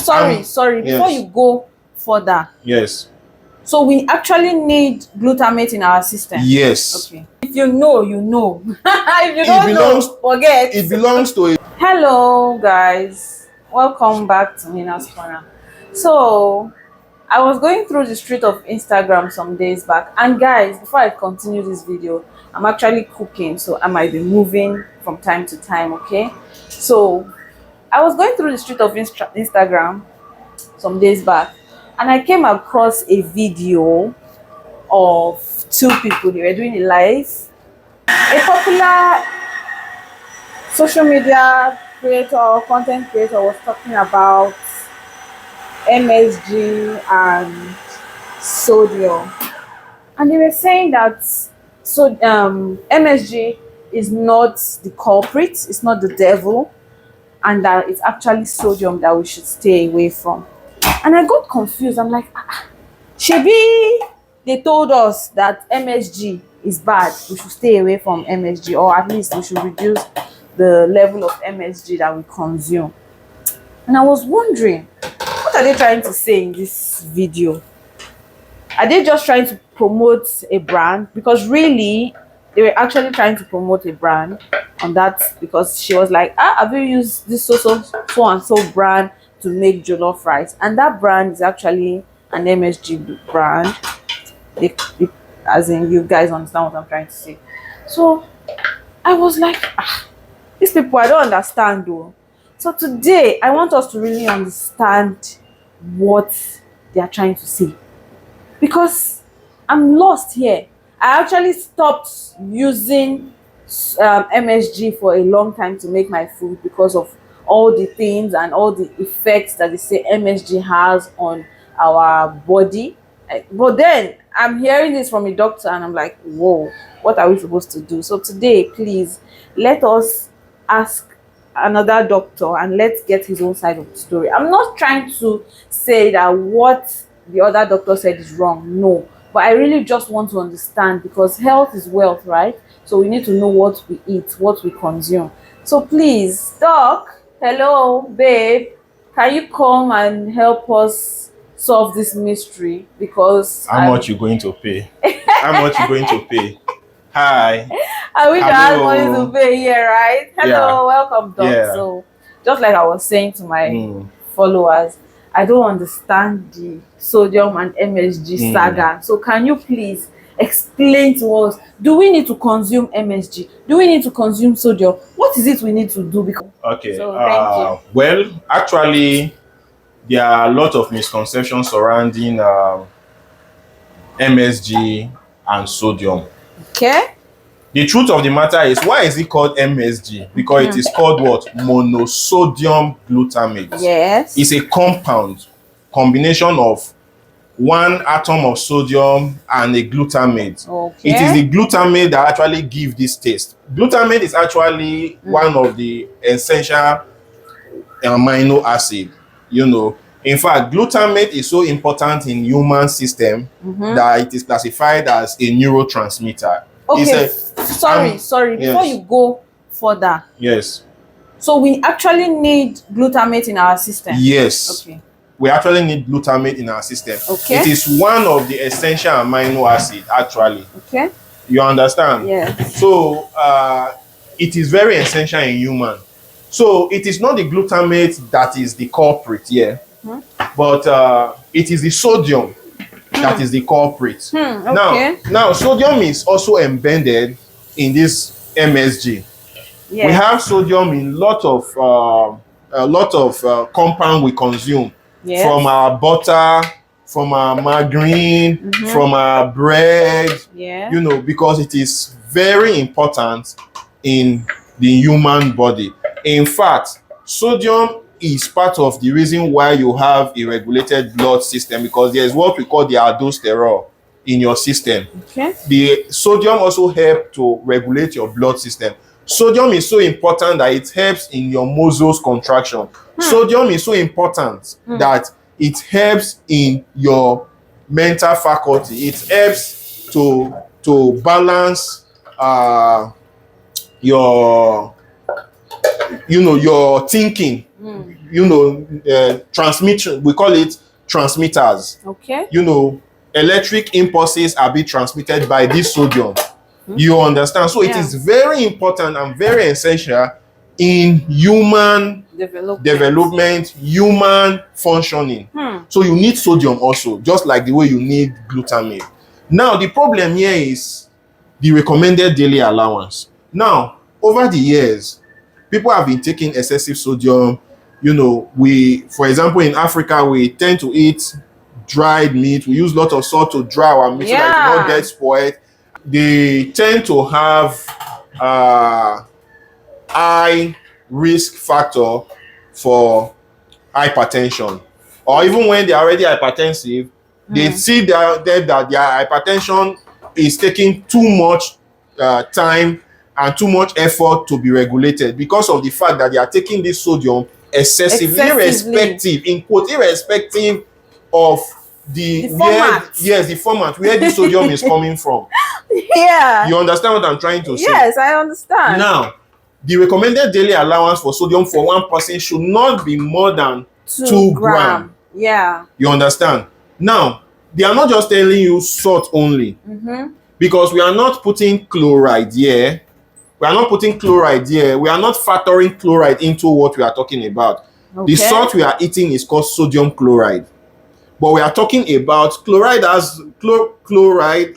Sorry. Before you go further. Yes. So we actually need glutamate in our system. Yes. Okay. If you know, you know. If you don't know, forget. It belongs to a... Hello, guys. Welcome back to Nina's Corner. So, I was going through the street of Instagram some days back, and guys, before I continue this video, I'm actually cooking, so I might be moving from time to time. Okay. So, I was going through the street of Instagram some days back, and I came across a video of two people. They were doing a live. A popular social media creator or content creator was talking about MSG and sodium, and they were saying that MSG is not the culprit, it's not the devil, and that it's actually sodium that we should stay away from. And I got confused. I'm like, shebi they told us that MSG is bad, we should stay away from MSG, or at least we should reduce the level of MSG that we consume. And I was wondering, what are they trying to say in this video? Are they just trying to promote a brand? Because really, they were actually trying to promote a brand on that, because she was like, have you used this so and so brand to make jollof rice? And that brand is actually an MSG brand. As in, you guys understand what I'm trying to say. So I was like, these people, I don't understand though. So today I want us to really understand what they are trying to say, because I'm lost here. I actually stopped using MSG for a long time to make my food because of all the things and all the effects that they say MSG has on our body. But then I'm hearing this from a doctor and I'm like, whoa, what are we supposed to do? So today, please, let us ask another doctor and let's get his own side of the story. I'm not trying to say that what the other doctor said is wrong, no, but I really just want to understand, because health is wealth, right? So we need to know what we eat, what we consume. So please, doc, hello, babe, can you come and help us solve this mystery? Because how much you going to pay? How much you going to pay? Hi. I wish I had money to pay here, right? Hello, welcome, doc. Yeah. So just like I was saying to my followers, I don't understand the sodium and MSG saga. So can you please explain to us, do we need to consume MSG? Do we need to consume sodium? What is it we need to do? Because okay, so thank you. Well, actually, there are a lot of misconceptions surrounding MSG and sodium. Okay. The truth of the matter is, why is it called MSG? Because it is called what? Monosodium glutamate. Yes. It's a combination of one atom of sodium and a glutamate. Okay. It is the glutamate that actually gives this taste. Glutamate is actually one of the essential amino acid. You know, in fact, glutamate is so important in human system that it is classified as a neurotransmitter. Okay, sorry. Before you go further. Yes. So we actually need glutamate in our system? Yes. Okay. We actually need glutamate in our system. Okay. It is one of the essential amino acid, actually. Okay. You understand? Yes. So it is very essential in human. So it is not the glutamate that is the culprit here, but it is the sodium that is the culprit. Okay. Now sodium is also embedded in this MSG. Yes. We have sodium in a lot of compound we consume, from our butter, from our margarine, from our bread. Yeah. You know, because it is very important in the human body. In fact, sodium is part of the reason why you have a regulated blood system, because there is what we call the aldosterone in your system. Okay. The sodium also helps to regulate your blood system. Sodium is so important that it helps in your muscles contraction. Sodium is so important that it helps in your mental faculty. It helps to balance your thinking. transmission, we call it transmitters. Okay. Electric impulses are being transmitted by this sodium. You understand? So it is very important and very essential in human development, human functioning. So you need sodium also, just like the way you need glutamate. Now, the problem here is the recommended daily allowance. Now, over the years, people have been taking excessive sodium. For example, in Africa, we tend to eat dried meat. We use a lot of salt to dry our meat so that it will not get spoiled. They tend to have high risk factor for hypertension, or even when they are already hypertensive, they see that their hypertension is taking too much time and too much effort to be regulated because of the fact that they are taking this sodium excessively. Irrespective of the format. The format where the sodium is coming from. Yeah. You understand what I'm trying to say? Yes, I understand. Now, the recommended daily allowance for sodium for one person should not be more than 2 grams. Yeah. You understand? Now, they are not just telling you salt only, because we are not putting chloride here. We are not factoring chloride into what we are talking about. The salt we are eating is called sodium chloride. But we are talking about chloride as chlorine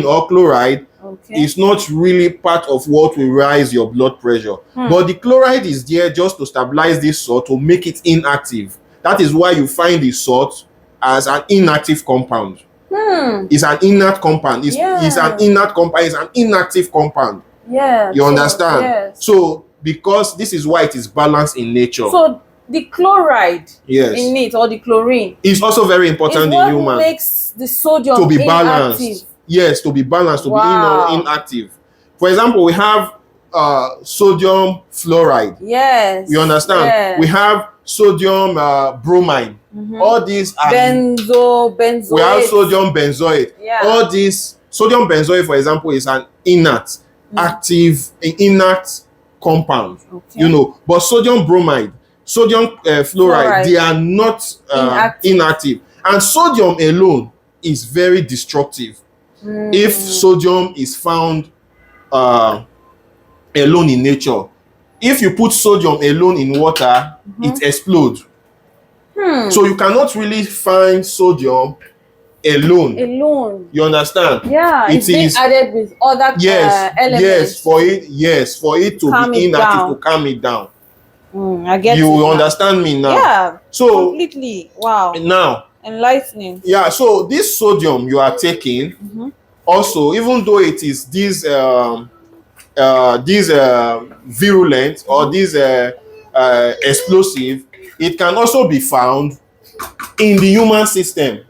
or chloride. Is not really part of what will rise your blood pressure. But the chloride is there just to stabilize this salt, to make it inactive. That is why you find the salt as an inactive compound. It's an inert compound. It's an inert compound. It's an inactive compound. Yeah. You understand? Yes. So, because this is why it is balanced in nature. So, the chloride in it, or the chlorine, is also very important in human. Makes the sodium to be balanced. Inactive. Yes, to be balanced, to be inactive. For example, we have sodium fluoride. Yes. You understand? Yes. We have sodium bromine. All these are benzoate. We have sodium benzoate. Yeah. All these sodium benzoate, for example, is an inert, inert compound. But sodium bromide, sodium fluoride, they are not inactive. And sodium alone is very destructive. If sodium is found alone in nature. If you put sodium alone in water, it explodes. So you cannot really find sodium alone. You understand? Yeah, it's being added with other elements. Yes, for it to be inactive, to calm it down. I get you understand me now? Yeah. So completely. Wow. Now, enlightening. Yeah, so this sodium you are taking, also, even though it is this virulent or this explosive, it can also be found in the human system.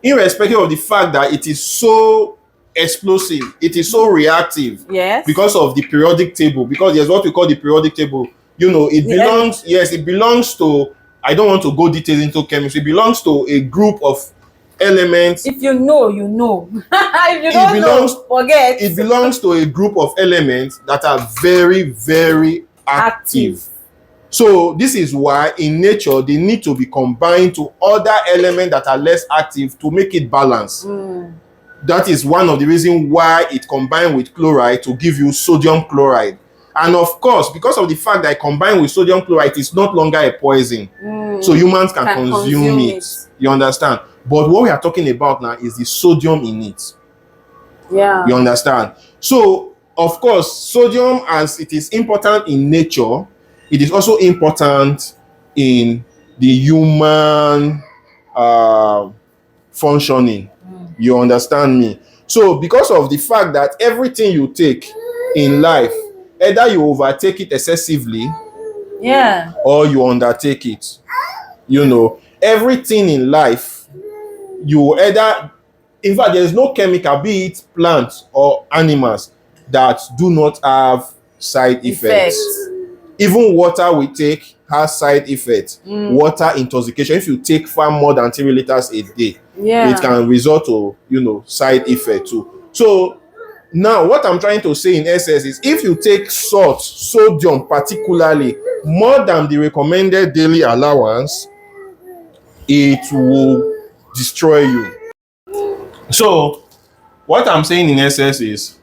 Irrespective of the fact that it is so explosive, it is so reactive. Yes. Because of the periodic table. Because there's what we call the periodic table. It belongs to, I don't want to go details into chemistry. It belongs to a group of elements. If you know, you know. If you don't know, forget. It belongs to a group of elements that are very, very active. So this is why in nature they need to be combined to other elements that are less active to make it balance. That is one of the reasons why it combined with chloride to give you sodium chloride. And of course, because of the fact that it combined with sodium chloride, it's not longer a poison. So humans can consume it. You understand? But what we are talking about now is the sodium in it. Yeah. You understand? So, of course, sodium, as it is important in nature, it is also important in the human functioning. You understand me? So, because of the fact that everything you take in life, either you overtake it excessively, or you undertake it. Everything in life, you either, in fact, there is no chemical, be it plants or animals, that do not have side effects. Even water we take has side effects. Water intoxication, if you take far more than 3 liters a day, it can result to, side effect too. So Now, what I'm trying to say in essence is if you take salt, sodium particularly, more than the recommended daily allowance, it will destroy you. So, what I'm saying in essence is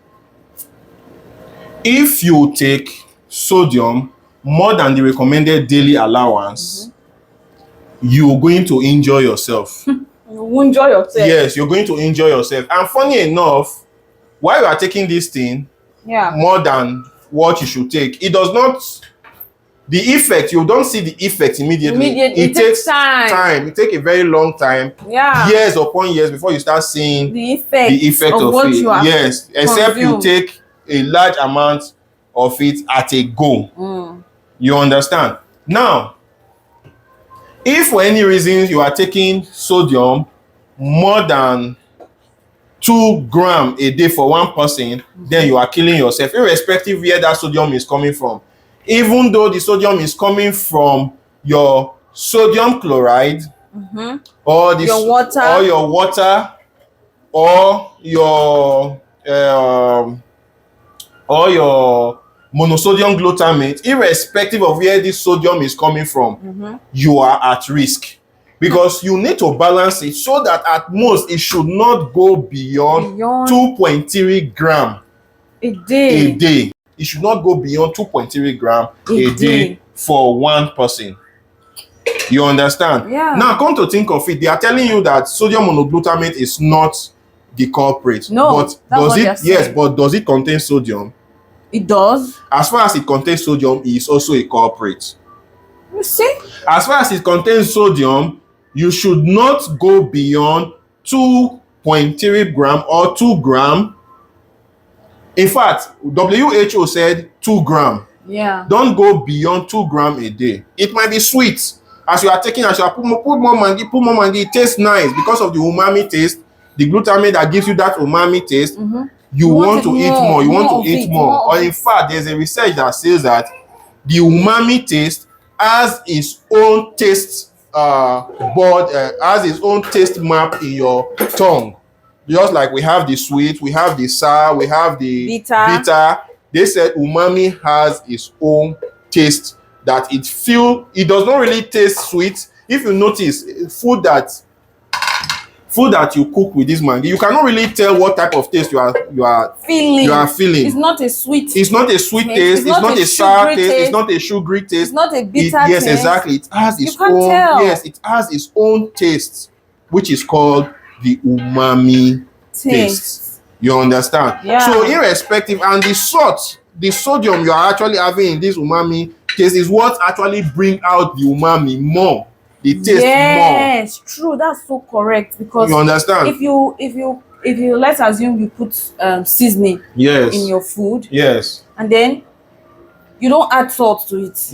if you take sodium more than the recommended daily allowance, you're going to injure yourself. You enjoy yourself. Yes, you're going to injure yourself. And funny enough, while you are taking this thing more than what you should take, it does not, the effect, you don't see the effect immediately. It takes time. It takes a very long time, years upon years, before you start seeing the effect of what it. Yes, except you take a large amount of it at a go. You understand? Now, if for any reason you are taking sodium more than 2 grams a day for one person, then you are killing yourself, irrespective where that sodium is coming from. Even though the sodium is coming from your sodium chloride, or your water, or your monosodium glutamate, irrespective of where this sodium is coming from, you are at risk. Because you need to balance it so that at most it should not go beyond 2.3 grams a day. It should not go beyond 2.3 grams a day for one person. You understand? Now, come to think of it, they are telling you that sodium monoglutamate is not the culprit. No, but does it? Yes, but does it contain sodium? It does. As far as it contains sodium, it is also a culprit. You see? As far as it contains sodium, you should not go beyond 2.3 grams or 2 grams. In fact, WHO said 2 grams. Don't go beyond 2 grams a day. It might be sweet. As you are taking, as you are put more mangi, it tastes nice because of the umami taste, the glutamate that gives you that umami taste. You want to eat more. You want to eat more. Or in fact, there's a research that says that the umami taste has its own taste has its own taste map in your tongue. Just like we have the sweet, we have the sour, we have the bitter. They said umami has its own taste that it does not really taste sweet. If you notice, food that you cook with this mangi, you cannot really tell what type of taste you are feeling. It's not a sweet. It's not a sweet taste. It's not a sour taste. It's not a sugary taste. It's not a bitter taste. Yes, exactly. It has its own. Yes, it has its own taste, which is called the umami taste. You understand? So irrespective, and the salt, the sodium you are actually having in this umami taste is what actually bring out the umami more. The taste more. Yes, true. That's so correct. Because you understand? If you let's assume you put seasoning in your food, and then you don't add salt to it,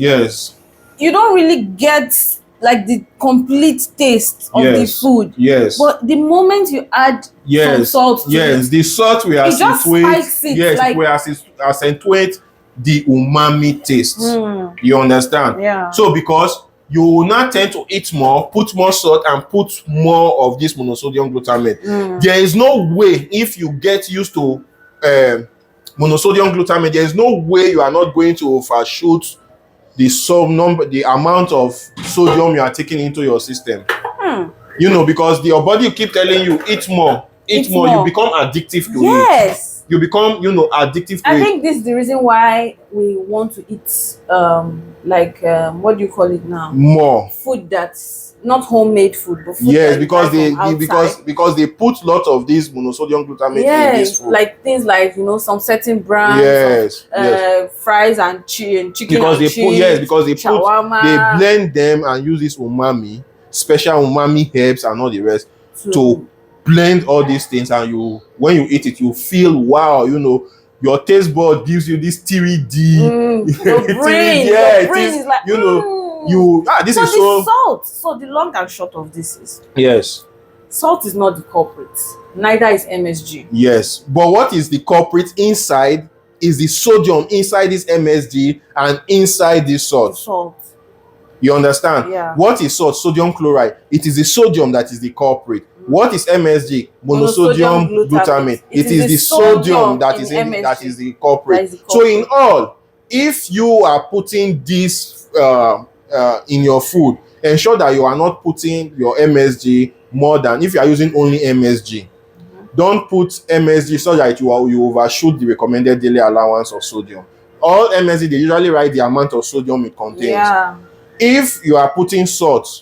you don't really get like the complete taste of the food. But the moment you add some salt to it, the salt will accentuate will accentuate the umami taste. You understand? So because you will not tend to eat more, put more salt, and put more of this monosodium glutamate. There is no way, if you get used to monosodium glutamate, there is no way you are not going to overshoot the amount of sodium you are taking into your system. You know, because your body keep telling you, eat more, you become addictive to it. You become, addictive to it. I think this is the reason why we want to eat, what do you call it now? More food that's not homemade food, but food because they put lots of this monosodium glutamate in this food. Like things like some certain brands, fries and chicken because they blend them and use this umami, special umami herbs and all the rest to blend all these things, and when you eat it, you feel wow, your taste bud gives you this 3D. Your brain is like, this so is salt. So the long and short of this is salt is not the culprit. Neither is MSG. Yes, but what is the culprit inside is the sodium inside this MSG and inside this salt. You understand? Yeah. What is salt? Sodium chloride. It is the sodium that is the culprit. What is MSG? Monosodium Monosodium glutamate. glutamate. It is the sodium that is in MSG. that is the culprit. That is the So in culprit. all, if you are putting this in your food, ensure that you are not putting your MSG more than if you are using only MSG. Don't put MSG so that you overshoot the recommended daily allowance of sodium. All MSG, they usually write the amount of sodium it contains. Yeah. If you are putting salt,